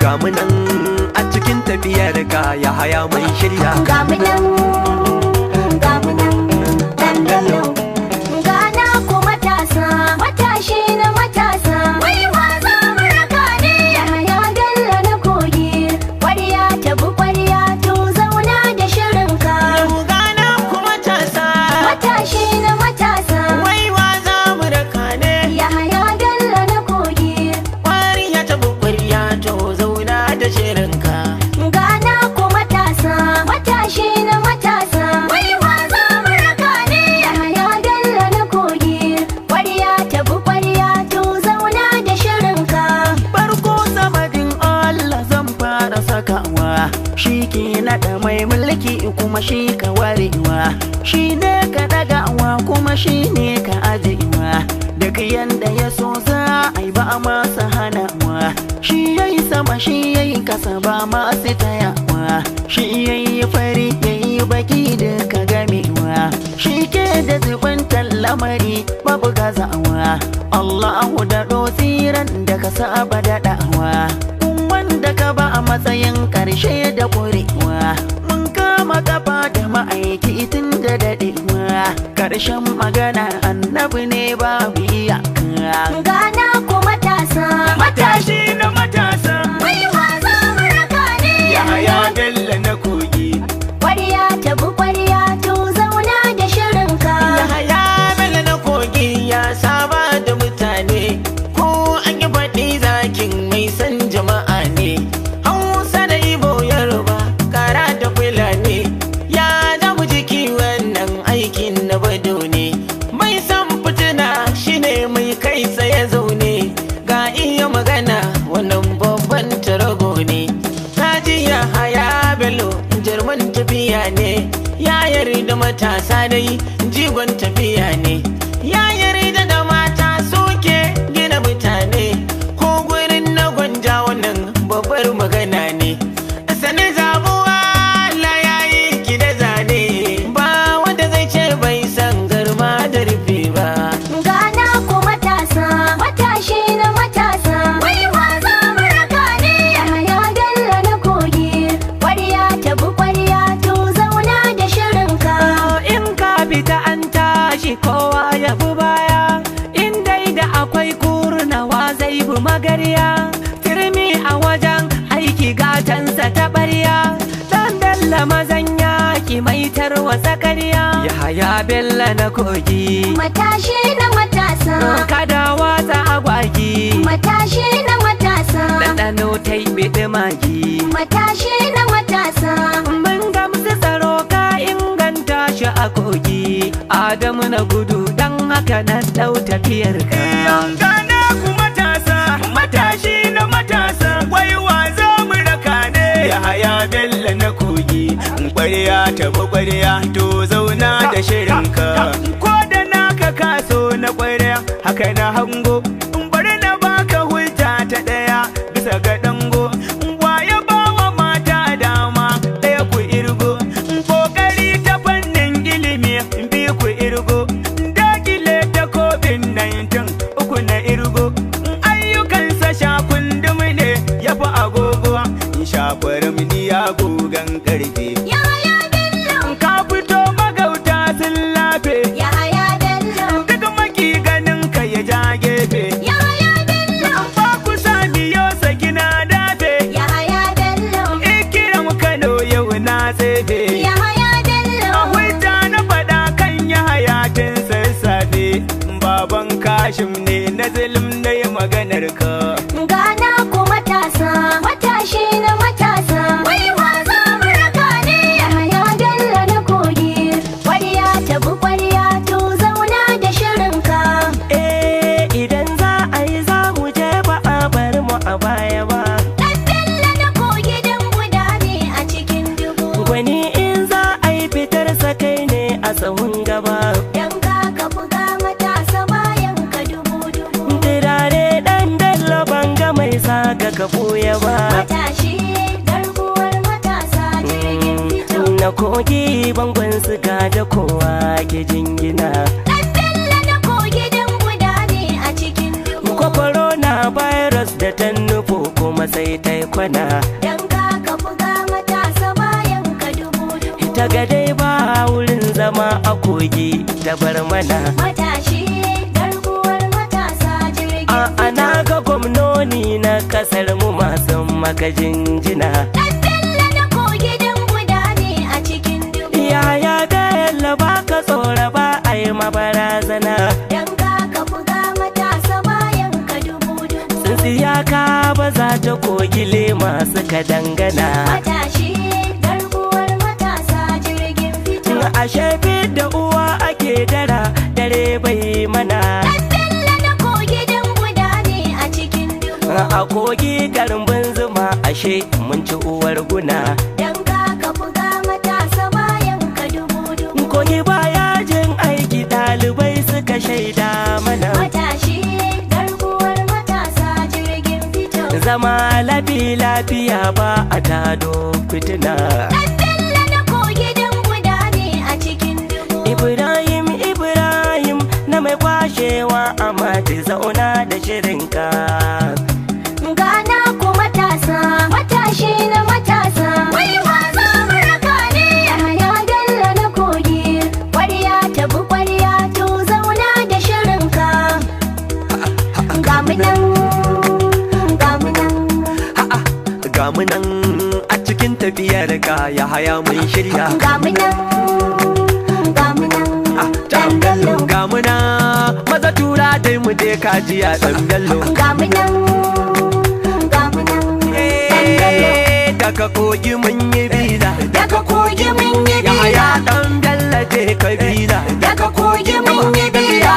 gamunan a cikin tafiyar ka ya haya mai shirya gamunan dan bello gana ko matasa matashi na matasa wai wa za mu raka ne ya haya bello na kogi ƙwarya ta bu ƙwarya to zauna da shirinka gana ko matasa matashi na matasa wai wa za mu raka ne ya haya bello na kogi ƙwariya ta bukwariya to zauna da shirinka gana ko matasa matashi na matasa wai wa za mu raka ne ya haya bello na kogi ƙwarya ta bu ƙwarya to zauna da shirinka farko samadin Allah zan fara sakawa shi ke naɗa mai mulki kuma shi ka warewa shi ne ka ɗagawa kuma shi ne ka ajewa duk yanda ya so za a yi ba masa hanawa shi ya yi sama shi ya yi kasa ba masu tayawa shi ya yi fari ya yi baki duka gamewa shi ke da zubin lamari babu gazawa Allahu da tsiran da ka saba daɗawa wanda ka ba a matsayin ƙarshe da ƙurewa mun kama gaba da ma'aiki tun da daɗewa ƙarshen magana annabi ne babu iyaka gana ko matasa matashi na matasa wai wa za mu raka ne ya haya bello na kogi ƙwarya ta bu ƙwarya to zauna da shirinka ya haya bello na kogi ya saba da mutane ko an yi faɗi zakin mai san jama'a ne hausa da ibo yoruba kara da fulani ya damu jiki wannan aikin na bado ne mai san fitina shine mai kai tsaye zaune ga iya magana wannan babban tarago ne kaji ya haya bello jarman tafiya ne ya yarda matasa dai jigon tafiya ne ya yarda da mata suke gina mutane ko gurin na gwanja wannan babbar magana ne sani zabuwa Allah ya yi ki da zane ba wanda zai ce bai san garma da rufe ba gana ko matasa matashi na matasa wai wa za mu raka ne ya haya bello na kogi ƙwarya ta bu ƙwarya to zauna da shirinka in ka fita an tashi kowa ya bi baya in dai da akwai kurnawa zai bi magarya turmi a wajen aiki gatansa ta ɓarya dan bello mazan yaki mai tarwatsa ƙarya ya haya bello na kogi matashi na matasa kada watsa agwagi matashi na matasa ɗanɗano ta yi biɗi magi matashi na matasa mun gamsu tsaro ka inganta shi a kogi Adamu na gudu dan haka na ɗau tafiyar ka gana ku matasa matashi na matasa wai wa za mu raka ne ya haya bello na kogi ƙwarya ta ƙwarya to zauna da shirinka ko da naka kaso na ƙwarya haka na hango bari na baka hujja ta ɗaya bisa ga dango waye bawa mata dama ɗaya ku irgo ƙoƙari ta fannin ilimi bi ku irgo dakile ta COVID-19 uku na irgo ayyukansa shakundum ne ya fi agogo shafar miniya gogon ƙarfe ya haya bello ka fito magauta sun lafe ya haya bello duk maki ganin ka ya ja gefe ya haya bello ba ku sami yau sakina dafe ya haya bello ikiram Kano yau na tsefe ya haya bello a hujja na faɗa kan ya hayatin sassafe baban kashim ne na zulum na yi maganar ka gana ko matasa matashi na matasa wai wa za mu raka ne ya haya bello na kogi ƙwarya ta bu ƙwarya to zauna da shirinka idan za a yi za mu je ba a bar mu a baya ba dan bello na kogi dan guda ne a cikin dubu gwani in za a yi fitar sa kai ne a tsawon gaba dan ka buga matasa bayan ka dubu dubu turare dan bello banga mai saka ka buya ba matashi garkuwar matasa jirgin fito na kogi bangon suka da kowa ke jingina dan bello na kogi dan guda ne a cikin dubu sai ta yi kwana. Dan ka buga matasa bayan ka dubu-dubu. Ta ga dai ba wurin zama a kogi ta bar mana. Matashi garkuwar matasa jirgin fito. Ana ga gwamnoni na kasar mu masu maka jinjina. Dan Bello na kogi dan guda ne a cikin dubu. Yaya Bello ba ka tsora ba a yi mabarazana. Dan ka buga matasa bayan ka dubu-dubu. Tsintsiya ka ba za ta kogi lema suka dangana. Matashi garkuwar matasa jirgin fito. Ashe da uwa ake dara dare bai mana. Dan Bello na kogi dan guda ne a cikin dubu. A kogi karbin zuma ashe mun ci uwar guna. Dan ka buga matasa bayan ka dubu-dubu. Kogi ba yajin aiki ɗalibai suka shaida mana. Matashi garkuwar matasa jirgin fito. Zama lafiya ba a tado fitina. Dan Bello na kogi dan guda ne a cikin dubu. Ibrahim na mai kwashewa a mati zauna da shirinka. Gana ku matasa, matashi na matasa. Wai wa za mu raka ne? Yahaya Bello na kogi. Ƙwarya ta bi ƙwarya to zauna da shirinka. Ga mu nan, ga mu nan. Ga mu nan a cikin tafiyar ka ya haya mun shirya. Ga mu nan, ga mu nan. Dan Bello. Ga mu nan maza tura dai mu je kajiya dan Bello. Ga mu nan, ga mu nan. Dan Bello. Daga kogi mun yi bila. Daga kogi mun yi Ya haya bila. dan Bello je kabila. Daga kogi mun yi bila.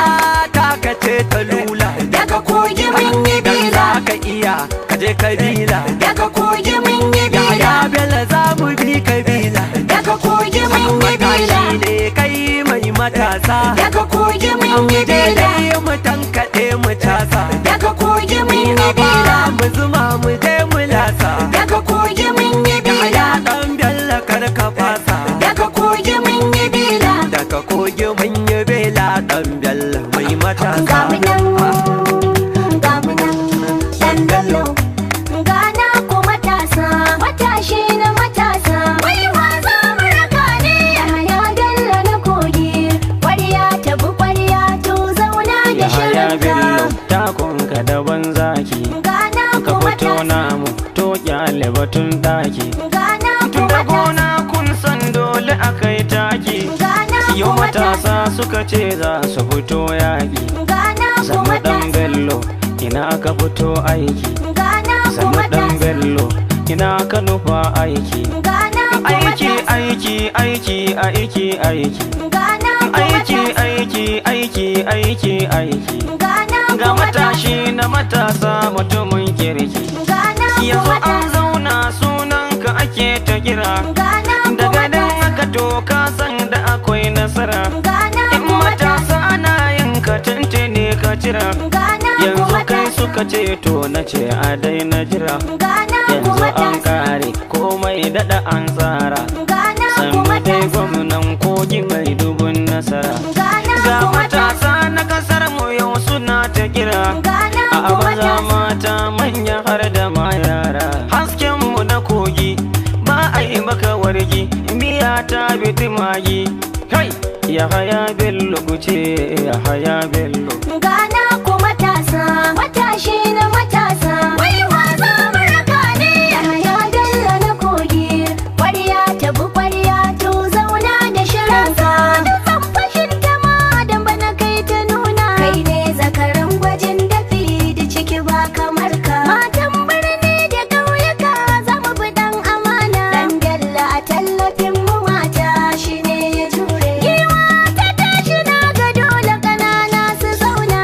Ta ka ce ta lula. Daga kogi mun yi Dan bila. za ka iya ka je kabila. Daga kogi mun yi Ya haya bila. Bello za mu bi kabila. Daga kogi mun yi bila. Matashi ne kai mai matasa. Daga kogi mun yi bila. Daidai mu tankaɗe mu casa. Daga kogi mun yi A bila. bara mu zuma mu je mu lasa. Daga kogi mun yi Ya haya bila. dan Bello kar ka fasa. Daga kogi mun yi bila. Daga kogi mun yi bela dan Bello mai matasa. Ga mu nan, ga mu nan. Dan Bello. Gana ku matasa, matashi na matasa. Wai wa za mu raka ne? Yahaya Bello na kogi. Ƙwarya ta bi ƙwarya to zauna da Yahaya Bello shirinka. takunka daban zaki. Gana Ka ku fito matasa. namu to kyale batun daki. Gana ku Tun da matasa. gona kun san dole akai taki. Gana ku Yau matasa. matasa suka ce za su fito yaƙi. Gana ku Sannu ɗan matasa. Bello ina ka fito aiki. Gana ku Sannu ɗan matasa. Bello ina ka nufa aiki. Gana ku Aiki matasa. aiki aiki aiki aiki. Gana ku Aiki matasa. aiki aiki aiki aiki. Gana ku Ga matasa. matashi na matasa mutumin kirki. Gana ku Yanzu an matasa. zauna sunanka ake ta kira. Gana ku Daga nan matasa. aka to ka san da akwai nasara. Gana In ku matasa. matasa ana yin ka tuntune ka jira. Gana ku Yanzu kai matasa. suka ce to na ce a daina jira. Gana ku Yanzu an matasa. kare komai daɗa an tsara. Gana ku Sannu dai matasa. gwamnan kogi mai dubun nasara. Gana Ga ku matasa. matasa na kasar mu yau suna ta kira. Gana A ku maza matasa. mata manya har da ma yara. Hasken mu na kogi ba a yi maka wargi. Miya ta biti magi. Kai Yahaya Bello ku ce Yahaya Bello. Gana ku matasa, matashi na matasa. Wai wa za mu raka ne? Yahaya Bello na kogi. Ƙwarya ta bi ƙwarya to zauna da shirinka. Da zan fashin ta ma dan bana kai ta nuna. Kai ne zakaran gwajin dafi da ciki ba kamar ka. Matan birni da ƙauyuka za mu bi dan amana. Dan Bello a tallafin mu mata shi ne ya jure. Giwa ta tashi na ga dole ƙanana su zauna.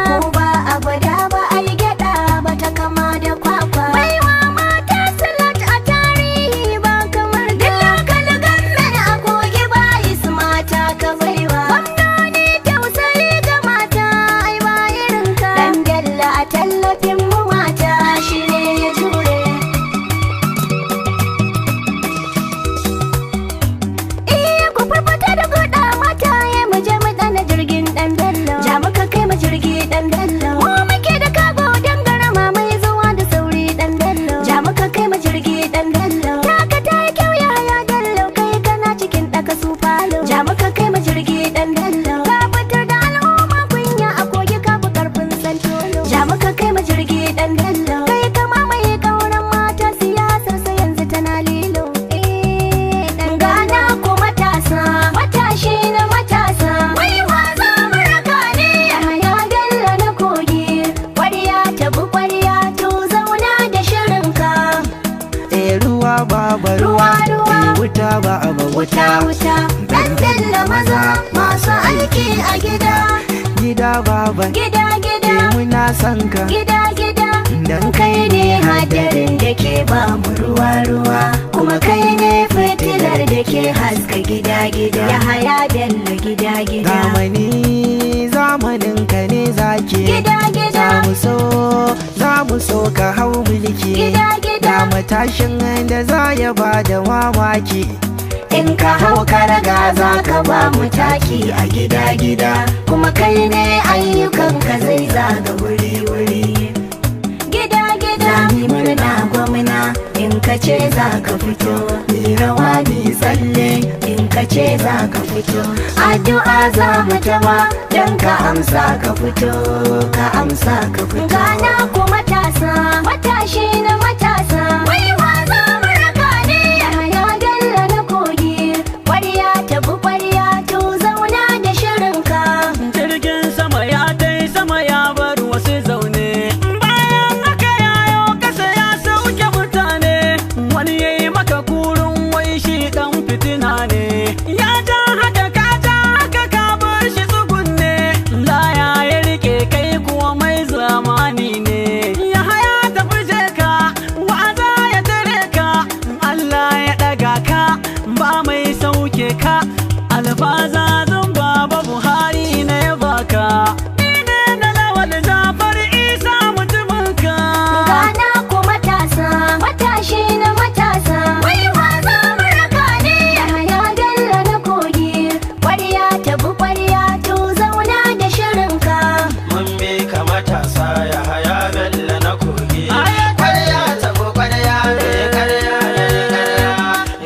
daban Gida-gida, muna son ka gida-gida, dan kai ne hadarin da ke ba mu ruwa-ruwa, kuma kai ne fitilar da ke haska gida-gida. Yahaya Bello gida-gida, zamanin ka ne zaki gida-gida, za mu so ka hau mulki gida-gida, da matashin da za ya ba da mamaki in ka hau karaga za ka ba mu taki a gida-gida, kuma kai ne ayyukanka zai zaga wuri-wuri. Gida-gida, mi murna gwamna in ka ce za ka fito, mi rawa mi tsalle in ka ce za ka fito, addu'a za mu tama don ka amsa ka fito, ka amsa ka fito. Gana ku matasa, matashi na matasa, wai wa za mu raka ne? Yahaya Bello na kogi, ƙwarya ta bi ƙwarya, to zauna da shirinka. Jirgin sama ya tai sama ya bar wasu zaune, bayan haka yayo kasa ya sauke mutane, wani yayi maka kurun wai shi dan fitina ne, ya ja haka ka ja haka ka bar shi tsugunne, laya ya rike kai kuwa mai zamani ne. Yahaya tafi je ka, wa'aza ya tare ka, Allah ya daga ka, ba mai sauke ka, alfaza zan baba Buhari na ya baka, ni ne na Lawal Jafar Isa mutuminka. Gana ku matasa, matashi na matasa, wai wa za mu raka ne? Yahaya Bello na kogi, ƙwarya ta bi ƙwarya, to zauna da shirinka. Mun bi ka matasa ya haya Bello na kogi. Kwarya ta ko kwarya ne karya ne karya.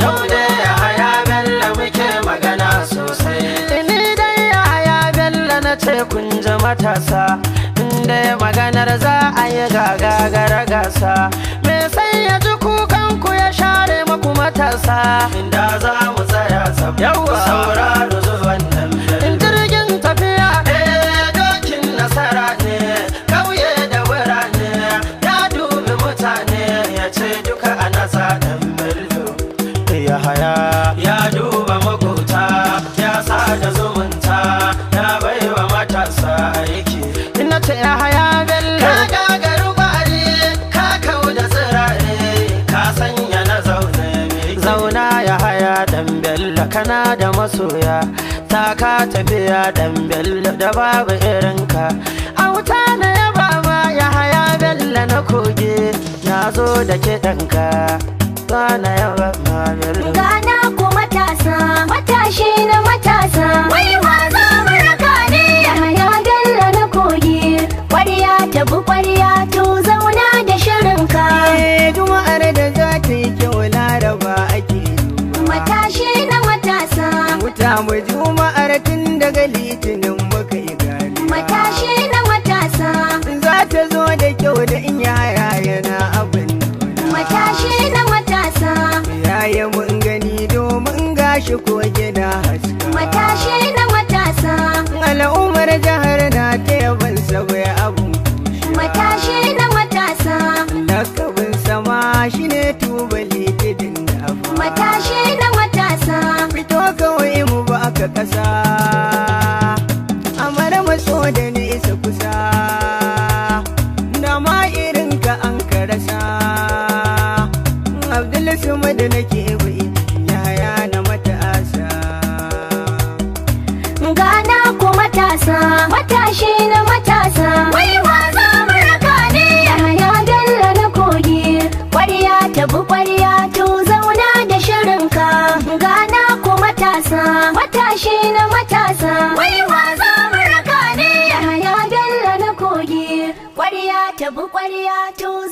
Yau da ya haya Bello muke magana sosai. Ni dai ya haya Bello na ce kun ji matasa. Inda maganar za a yi gagara gasa. Me sai ya ji kukan ku ya share maku matasa. Inda za mu tsaya sab. Yawwa sauraro zuwan nan. In jirgin tafiya dokin nasara ne, kauye da birane ya dubi mutane ya ce duka a nasa ɗan Bello. Yahaya ya duba makota ya sada zumunta ya baiwa matasa aiki. Ina ce Yahaya Bello ka gagaru bari ka kau da tsirare ka sanya na zauna Yahaya ɗan Bello kana da masoya ta ka tafiya ɗan Bello da babu irinka. Auta na yaba ma Yahaya Bello na koge na zo da kiɗanka na yaba ma Bello. Gana ku matasa, matashi na matasa, wai wa za mu raka ne? Yahaya Bello na kogi, ƙwarya ta bi ƙwarya, to zauna da shirinka. juma'ar da za ta yi kyau laraba ake Matashi na matasa, wuta mu juma'ar tun daga litinin muka yi gani matashi na matasa, za ta zo da kyau da in yaya yana abin matashi na matasa, yaya mun gani domin gashi ko gina haska matashi na matasa, al'ummar jihar na ta yaban sabai abu matashi na matasa, lakabin sama shine tubali tidin da abu matashi na matasa, fito kawai mu ba ka kasa amara maso da nesa kusa da ma irin ka an karasa Abdul Sumad da nake bai yaya na matasa Gana ku matasa, matashi na matasa, wai wa za mu raka ne? Yahaya Bello na kogi, ƙwarya ta bi ƙwarya, to zauna da shirinka. Gana ku matasa, matashi na matasa, wai wa za mu raka ne? Yahaya Bello na kogi, ƙwarya ta bi ƙwarya, to